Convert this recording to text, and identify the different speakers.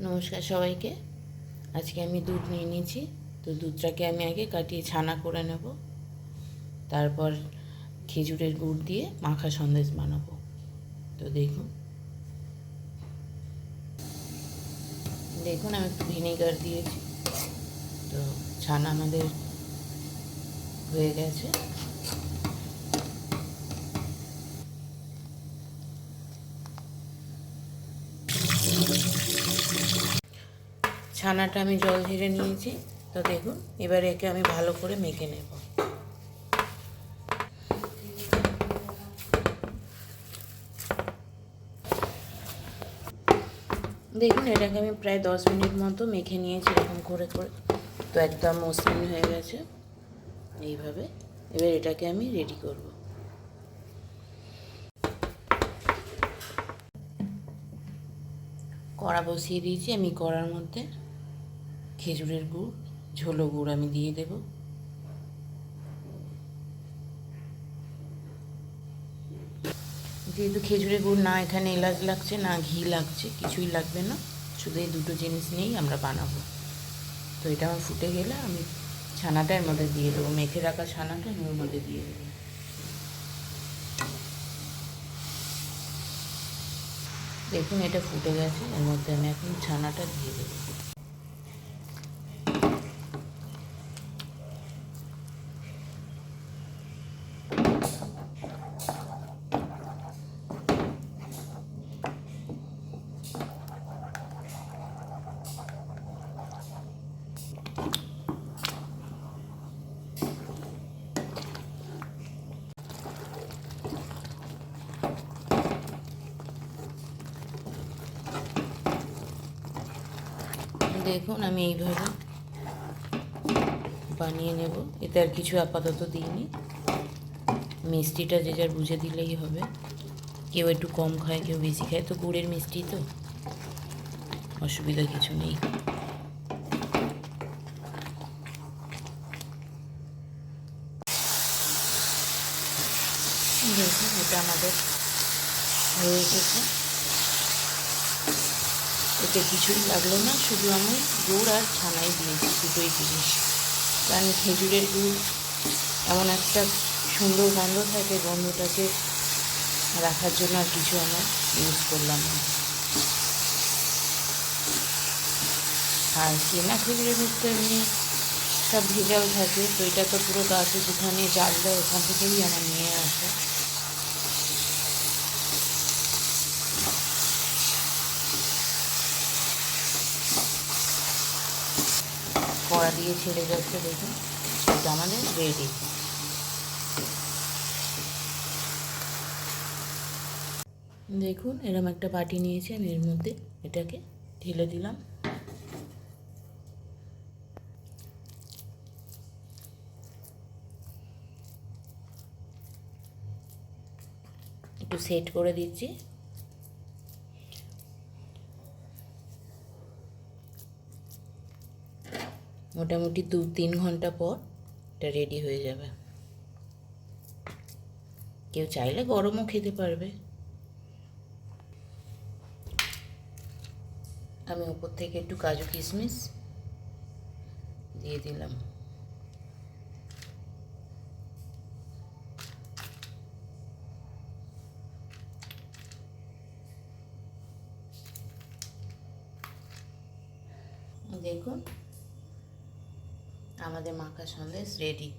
Speaker 1: নমস্কার সবাইকে। আজকে আমি দুধ নিয়ে নিয়েছি। তো দুধটাকে আমি আগে কাটিয়ে ছানা করে নেব, তারপর খেজুরের গুড় দিয়ে মাখা সন্দেশ বানাবো। তো দেখুন আমি একটু ভিনেগার দিয়েছি। তো ছানা আমাদের হয়ে গেছে। ছানাটা আমি জল ঝেড়ে নিয়েছি। তো দেখুন এবার একে আমি ভালো করে মেখে নেব। দেখুন এটাকে আমি প্রায় 10 মিনিট মতো মেখে নিয়েছি এরকম করে করে। তো একদম মসৃণ হয়ে গেছে এইভাবে। এবার এটাকে আমি রেডি করব। কড়া বসিয়ে দিয়েছি। আমি কড়ার মধ্যে খেজুরের গুড়, ঝোলো গুড় আমি দিয়ে দেব। যেহেতু খেজুরের গুড় না এখানে এলাচ লাগছে না ঘি লাগছে, কিছুই লাগবে না, শুধু এই দুটো জিনিস নিয়েই আমরা বানাবো। তো এটা আমার ফুটে গেলে আমি ছানাটা এর মধ্যে দিয়ে দেবো, মেখে রাখা ছানাটা এর মধ্যে দিয়ে দেবো। দেখুন এটা ফুটে গেছে, এর মধ্যে আমি এখন ছানাটা দিয়ে দেবো। দেখুন আমি এইভাবে বানিয়ে নেব। এতে আর কিছু আপাতত দিইনি। মিষ্টিটা যে যার বুঝে দিলেই হবে। কেউ একটু কম খায়, কেউ বেশি খায়। তো গুড়ের মিষ্টি তো অসুবিধা কিছু নেই। দেখুন এটা আমাদের হয়ে এসেছে। এতে কিছুই লাগলো না, শুধু আমি গুড় আর ছানাই দিয়েছি, দুটোই জিনিস। কারণ খেজুরের গুড় এমন একটা সুন্দর গন্ধ থাকে, গন্ধটাকে রাখার জন্য আর কিছু আমরা ইউজ করলাম না। আর কেনা খেজুরের গুড় তো এমনি সব ভেজাল থাকে। তো এটা তো পুরো গাছে যেখানে জাল দেয় ওখান থেকেই আমার নিয়ে আসে। কড়া দিয়ে ছেড়ে যাচ্ছে, দেখুন এটা আমাদের রেডি। দেখুন এরকম একটা বাটি নিয়েছি আমি, এর মধ্যে এটাকে ঢেলে দিলাম। একটু সেট করে দিচ্ছি। মোটামুটি 2-3 ঘন্টা পর এটা রেডি হয়ে যাবে। কেউ চাইলে গরমও খেতে পারবে। আমি উপর থেকে একটু কাজু কিশমিশ দিয়ে দিলাম। দেখুন আমাদের মাখা সন্দেশ রেডি।